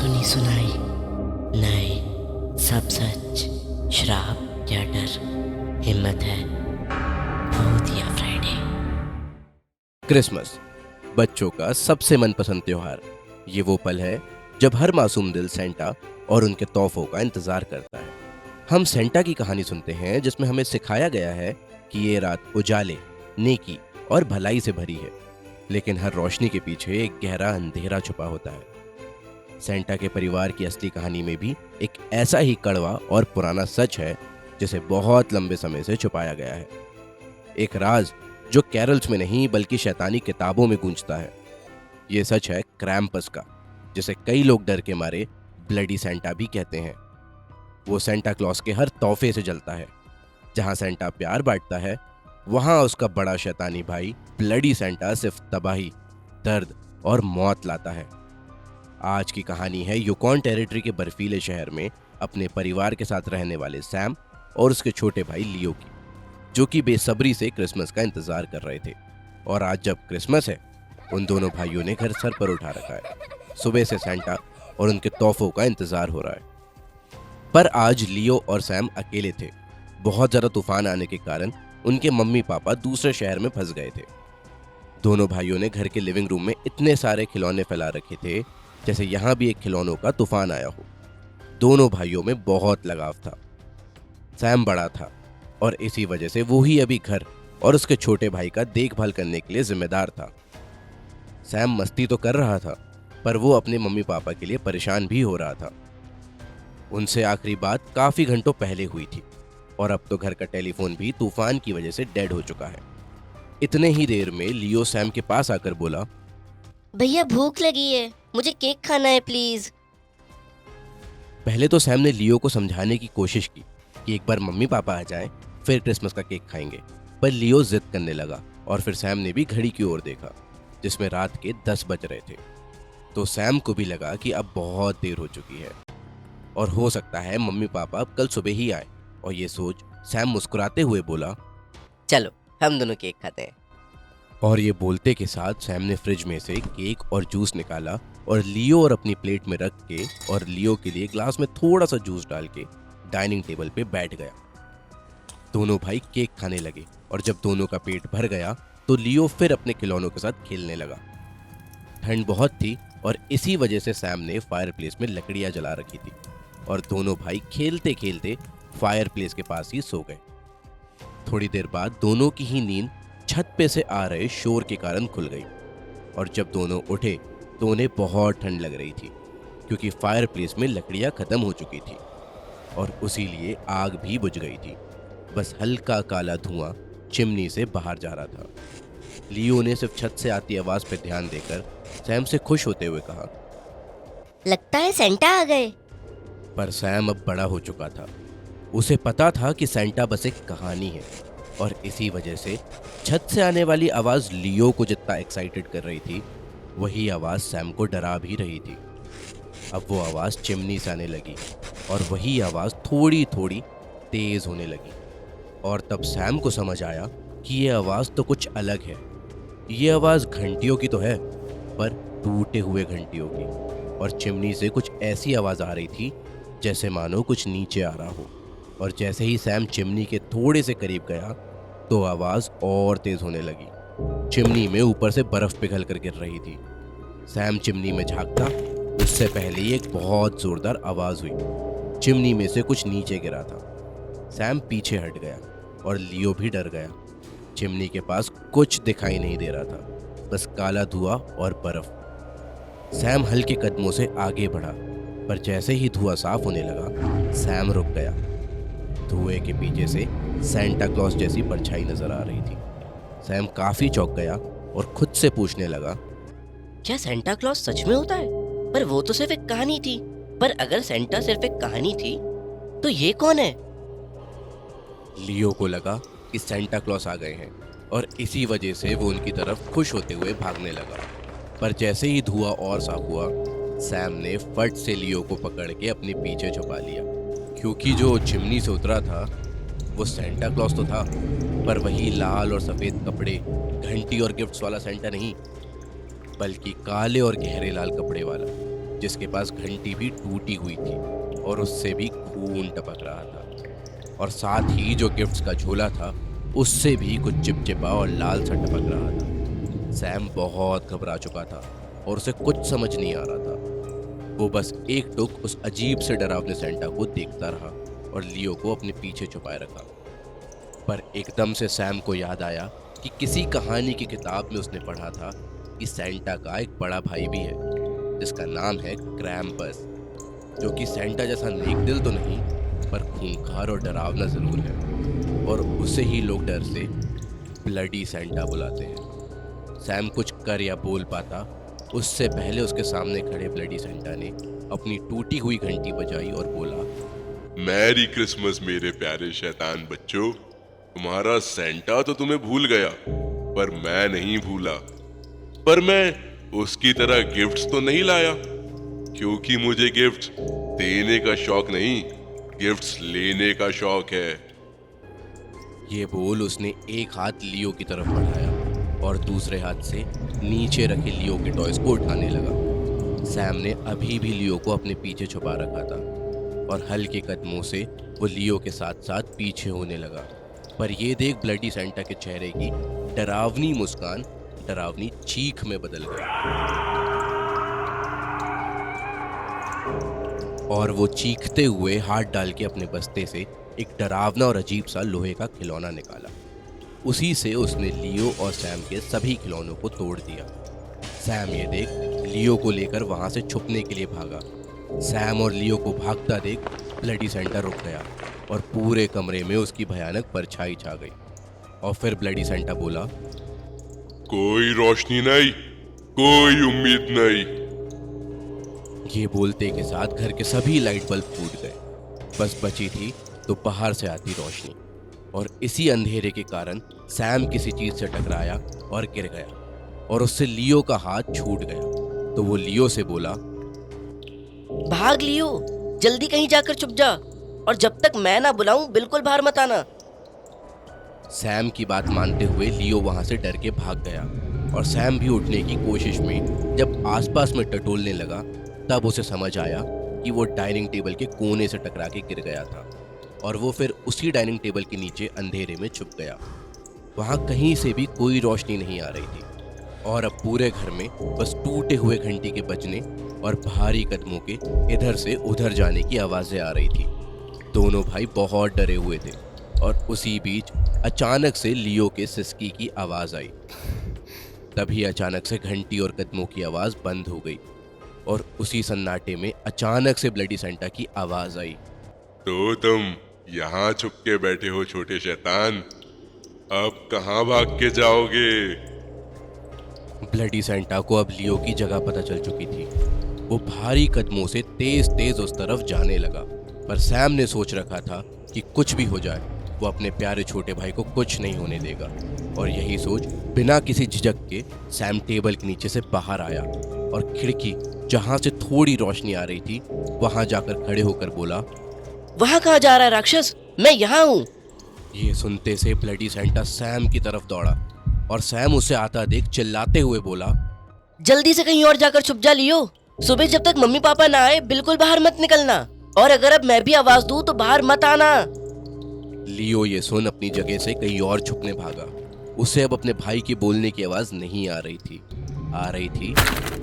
सुनी सुनाई नए सब सच, श्राप या डर, हिम्मत है भूत या फ्राइडे। क्रिसमस बच्चों का सबसे मनपसंद त्योहार। ये वो पल है जब हर मासूम दिल सेंटा और उनके तोहफों का इंतजार करता है। हम सेंटा की कहानी सुनते हैं जिसमें हमें सिखाया गया है कि ये रात उजाले, नेकी और भलाई से भरी है, लेकिन हर रोशनी के पीछे एक गहरा अंधेरा छुपा होता है। सेंटा के परिवार की असली कहानी में भी एक ऐसा ही कड़वा और पुराना सच है जिसे बहुत लंबे समय से छुपाया गया है। एक राज जो कैरल्स में नहीं बल्कि शैतानी किताबों में गूंजता है। ये सच है क्रैम्पस का, जिसे कई लोग डर के मारे ब्लडी सेंटा भी कहते हैं। वो सेंटा क्लॉस के हर तोहफे से जलता है। जहां सेंटा प्यार बांटता है, वहां उसका बड़ा शैतानी भाई ब्लडी सेंटा सिर्फ तबाही, दर्द और मौत लाता है। आज की कहानी है यूकॉन टेरिटरी के बर्फीले शहर में अपने परिवार के साथ रहने वाले सैम और उसके छोटे भाई लियो की, जो कि बेसब्री से क्रिसमस का इंतजार कर रहे थे। और आज जब क्रिसमस है, उन दोनों भाइयों ने घर सर पर उठा रखा है। सुबह से सेंटा और उनके तोहफों का इंतजार हो रहा है। पर आज लियो और सैम अकेले थे। बहुत ज्यादा तूफान आने के कारण उनके मम्मी पापा दूसरे शहर में फंस गए थे। दोनों भाइयों ने घर के लिविंग रूम में इतने सारे खिलौने फैला रखे थे जैसे यहाँ भी एक खिलौनों का तूफान आया हो। दोनों भाइयों में बहुत लगाव था। सैम बड़ा था और इसी वजह से वो ही अभी घर और उसके छोटे भाई का देखभाल करने के लिए जिम्मेदार था। सैम मस्ती तो कर रहा था, पर वो अपने मम्मी पापा के लिए परेशान भी हो रहा था। उनसे आखिरी बात काफी घंटों पहले हुई थी और अब तो घर का टेलीफोन भी तूफान की वजह से डेड हो चुका है। इतने ही देर में लियो सैम के पास आकर बोला, भैया भूख लगी है, मुझे केक खाना है प्लीज। पहले तो सैम ने लियो को समझाने की कोशिश की कि एक बार मम्मी पापा आ जाएं, फिर क्रिसमस का केक खाएंगे, पर लियो जिद करने लगा और फिर सैम ने भी घड़ी की ओर देखा जिसमें रात के 10 बज रहे थे। तो सैम को भी लगा कि अब बहुत देर हो चुकी है और हो सकता है मम्मी पापा अब कल सुबह ही आए। और ये सोच सैम मुस्कुराते हुए बोला, चलो हम दोनों केक खाते हैं। और ये बोलते के साथ सैम ने फ्रिज में से केक और जूस निकाला और लियो और अपनी प्लेट में रख के और लियो के लिए ग्लास में थोड़ा सा जूस डाल के डाइनिंग टेबल पे बैठ गया। दोनों भाई केक खाने लगे और जब दोनों का पेट भर गया तो लियो फिर अपने खिलौनों के साथ खेलने लगा। ठंड बहुत थी और इसी वजह से सैम ने फायरप्लेस में लकड़ियां जला रखी थी और दोनों भाई खेलते खेलते फायरप्लेस के पास ही सो गए। थोड़ी देर बाद दोनों की ही नींद छत पे से आ रहे शोर के कारण खुल गई और जब दोनों उठे तो उन्हें बहुत ठंड लग रही थी क्योंकि फायरप्लेस में लकड़ियां खत्म हो चुकी थी और उसी लिए आग भी बुझ गई थी। बस हल्का काला धुआं चिमनी से बाहर जा रहा था। लियो ने सिर्फ छत से आती आवाज पर ध्यान देकर सैम से खुश होते हुए कहा, लगता है सेंटा आ गए। पर सैम अब बड़ा हो चुका था। उसे पता था कि सेंटा बस एक कहानी है और इसी वजह से छत से आने वाली आवाज लियो को जितना एक्साइटेड कर रही थी, वही आवाज सैम को डरा भी रही थी। अब वो आवाज चिमनी से आने लगी और वही आवाज थोड़ी थोड़ी तेज होने लगी और तब सैम को समझ आया कि ये आवाज तो कुछ अलग है। ये आवाज घंटियों की तो है, पर टूटे हुए घंटियों की। और चिमनी से कुछ ऐसी आवाज आ रही थी जैसे मानो कुछ नीचे आ रहा हो। और जैसे ही सैम चिमनी के थोड़े से करीब गया तो आवाज और तेज होने लगी। चिमनी में ऊपर से बर्फ पिघल कर गिर रही थी। सैम चिमनी में झांकता, उससे पहले ही एक बहुत जोरदार आवाज हुई। चिमनी में से कुछ नीचे गिरा था। सैम पीछे हट गया और लियो भी डर गया। चिमनी के पास कुछ दिखाई नहीं दे रहा था, बस काला धुआं और बर्फ। सैम हल्के कदमों से आगे बढ़ा, पर जैसे ही धुआं साफ होने लगा, सैम रुक गया। धुएं के पीछे से सेंटा क्लॉस जैसी परछाई नजर आ रही थी। सैम काफी चौंक गया और खुद से पूछने लगा, क्या सेंटा क्लॉस सच में होता है? पर वो तो सिर्फ एक कहानी थी। पर अगर सेंटा सिर्फ एक कहानी थी तो ये कौन है? लियो को लगा कि सेंटा क्लॉस आ गए हैं और इसी वजह से वो उनकी तरफ खुश होते हुए भागने लगा। पर जैसे ही धुआं और साफ हुआ, सैम ने फट से लियो को पकड़ के अपने पीछे छुपा लिया, क्योंकि जो चिमनी से उतरा था वो सेंटा क्लॉस तो था, पर वही लाल और सफेद कपड़े, घंटी और गिफ्ट्स वाला सेंटा नहीं, बल्कि काले और गहरे लाल कपड़े वाला, जिसके पास घंटी भी टूटी हुई थी और उससे भी खून टपक रहा था, और साथ ही जो गिफ्ट्स का झोला था उससे भी कुछ चिपचिपा और लाल सा टपक रहा था। सैम बहुत घबरा चुका था और उसे कुछ समझ नहीं आ रहा था। वो बस एक टुक उस अजीब से डरावने सेंटा को देखता रहा और लियो को अपने पीछे छुपाए रखा। पर एकदम से सैम को याद आया कि किसी कहानी की किताब में उसने पढ़ा था कि सेंटा का एक बड़ा भाई भी है जिसका नाम है क्रैम्पस, जो कि सेंटा जैसा नेक दिल तो नहीं पर खूंखार और डरावना जरूर है, और उसे ही लोग डर से ब्लडी सेंटा बुलाते हैं। सैम कुछ कर या बोल पाता उससे पहले उसके सामने खड़े ब्लडी सेंटा ने अपनी टूटी हुई घंटी बजाई और बोला, मैरी क्रिसमस मेरे प्यारे शैतान बच्चों। तुम्हारा सेंटा तो तुम्हें भूल गया, पर मैं नहीं भूला। पर मैं उसकी तरह गिफ्ट्स तो नहीं लाया, क्योंकि मुझे गिफ्ट्स देने का शौक नहीं, गिफ्ट्स लेने का शौक है। ये बोल उसने एक हाथ लियो की तरफ बढ़ाया और दूसरे हाथ से नीचे रखे लियो के टॉयज को उठाने लगा। सैम ने अभी भी लियो को अपने पीछे छुपा रखा था और हल्के कदमों से वो लियो के साथ साथ पीछे होने लगा। पर ये देख ब्लडी सेंटा के चेहरे की डरावनी मुस्कान डरावनी चीख में बदल गई, और वो चीखते हुए हाथ डाल के अपने बस्ते से एक डरावना और अजीब सा लोहे का खिलौना निकाला। उसी से उसने लियो और सैम के सभी खिलौनों को तोड़ दिया। सैम ये देख लियो को लेकर वहां से छुपने के लिए भागा। सैम और लियो को भागता देख ब्लडी सेंटा रुक गया और पूरे कमरे में उसकी भयानक परछाई छा गई। और फिर ब्लडी सेंटा बोला, कोई रोशनी नहीं, कोई उम्मीद नहीं। ये बोलते के साथ घर के सभी लाइट बल्ब फूट गए। बस बची थी तो बाहर से आती रोशनी, और इसी अंधेरे के कारण सैम किसी चीज से टकराया और गिर गया और उससे लियो का हाथ छूट गया। तो वो लियो से बोला, भाग लियो, जल्दी कहीं जाकर छुप जा, और जब तक मैं ना बुलाऊं बिल्कुल बाहर मत आना। सैम की बात मानते हुए लियो वहां से डर के भाग गया, और सैम भी उठने की कोशिश में जब आसपास में टटोलने लगा तब उसे समझ आया कि वो डाइनिंग टेबल के कोने से टकरा के गिर गया था, और वो फिर उसी डाइनिंग टेबल के नीचे अंधेरे में छुप गया। वहां कहीं से भी कोई रोशनी नहीं आ रही थी, और अब पूरे घर में बस टूटे हुए घंटी के बजने और भारी कदमों के इधर से उधर जाने की आवाजें आ रही थी। दोनों भाई बहुत डरे हुए थे, और उसी बीच अचानक से लियो के सिसकी की आवाज आई। तभी अचानक से घंटी और कदमों की आवाज बंद हो गई, और उसी सन्नाटे में अचानक से ब्लडी सेंटा की आवाज आई, तो तुम यहाँ छुप के बैठे हो छोटे शैतान, अब कहाँ भाग के जाओगे? ब्लडी सेंटा को अब लियो की जगह पता चल चुकी थी। वो भारी कदमों से तेज तेज उस तरफ जाने लगा, पर सैम ने सोच रखा था कि कुछ भी हो जाए वो अपने प्यारे छोटे भाई को कुछ नहीं होने देगा। और यही सोच बिना किसी झिझक के सैम टेबल के नीचे से बाहर आया और खिड़की जहां से थोड़ी रोशनी आ रही थी वहां जाकर खड़े होकर बोला, वहां कहाँ जा रहा है राक्षस, मैं यहाँ हूँ। ये सुनते से ब्लडी सेंटा सैम की तरफ दौड़ा, और सैम उसे आता देख चिल्लाते हुए बोला, जल्दी से कहीं और जाकर छुप जा लियो, सुबह जब तक मम्मी पापा ना आए बिल्कुल बाहर मत निकलना, और अगर अब मैं भी आवाज दूं तो बाहर मत आना। लियो ये सुन अपनी जगह से कहीं और छुपने भागा। उसे अब अपने भाई के बोलने की आवाज नहीं आ रही थी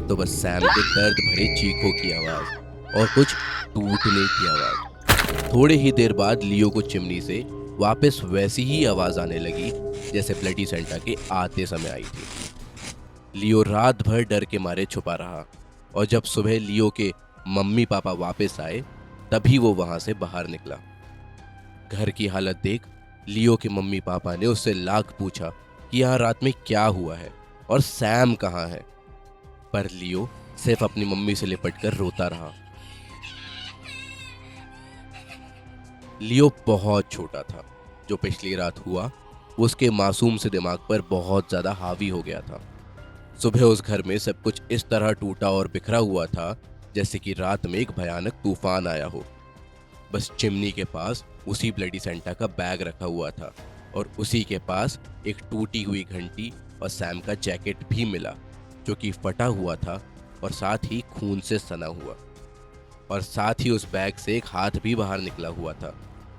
तो बस सैम के दर्द भरे चीखों की आवाज और कुछ टूटने की आवाज। थोड़े ही देर बाद लियो को चिमनी से वापस वैसी ही आवाज आने लगी जैसे ब्लडी सेंटा के आते समय आई थी। लियो रात भर डर के मारे छुपा रहा, और जब सुबह लियो के मम्मी पापा वापस आए तभी वो वहां से बाहर निकला। घर की हालत देख लियो के मम्मी पापा ने उससे लाख पूछा कि यहाँ रात में क्या हुआ है और सैम कहाँ है, पर लियो सिर्फ अपनी मम्मी से लिपटकर रोता रहा। लियो बहुत छोटा था। जो पिछली रात हुआ उसके मासूम से दिमाग पर बहुत ज्यादा हावी हो गया था। सुबह उस घर में सब कुछ इस तरह टूटा और बिखरा हुआ था जैसे कि रात में एक भयानक तूफान आया हो। बस चिमनी के पास उसी ब्लडी सेंटा का बैग रखा हुआ था, और उसी के पास एक टूटी हुई घंटी और सैम का जैकेट भी मिला जो कि फटा हुआ था और साथ ही खून से सना हुआ। और साथ ही उस बैग से एक हाथ भी बाहर निकला हुआ था,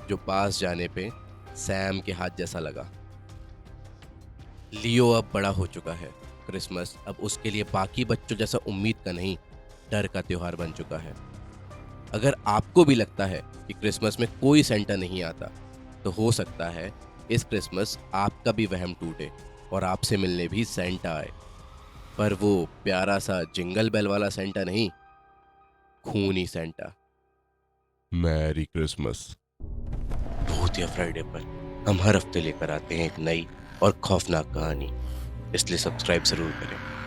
जो पास जाने पे सैम के हाथ जैसा लगा। लियो अब बड़ा हो चुका है। क्रिसमस अब उसके लिए बाकी बच्चों जैसा उम्मीद का नहीं, डर का त्योहार बन चुका है। अगर आपको भी लगता है कि क्रिसमस में कोई सेंटा नहीं आता, तो हो सकता है इस क्रिसमस आपका भी वहम टूटे और आपसे मिलने भी सेंटा आए। पर वो प्यारा सा जिंगल बेल वाला सेंटा नहीं, खूनी सेंटा। Merry Christmas. भूतिया फ्राइडे पर हम हर हफ्ते लेकर आते हैं एक नई और खौफनाक कहानी, इसलिए सब्सक्राइब जरूर करें।